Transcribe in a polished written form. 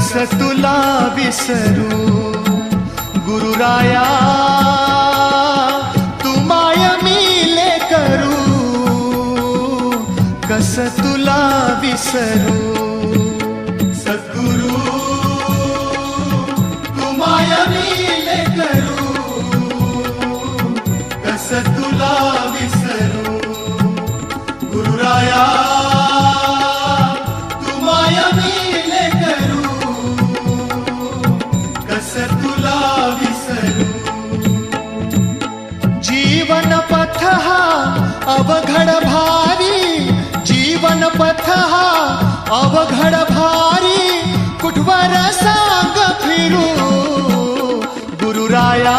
कस तुला विसरू गुरुराया, तू माय मिले करू, कस तुला विसरू सद्गुरु, तू माय मिले करू, कस तुला विसरू गुरुराया, तू माय मिले करू, कस तुला विसरू। जीवन पथ हा अवघड भारी, जीवन पथ हा अवघड भारी, कुठवर सांग फिरू गुरुराया।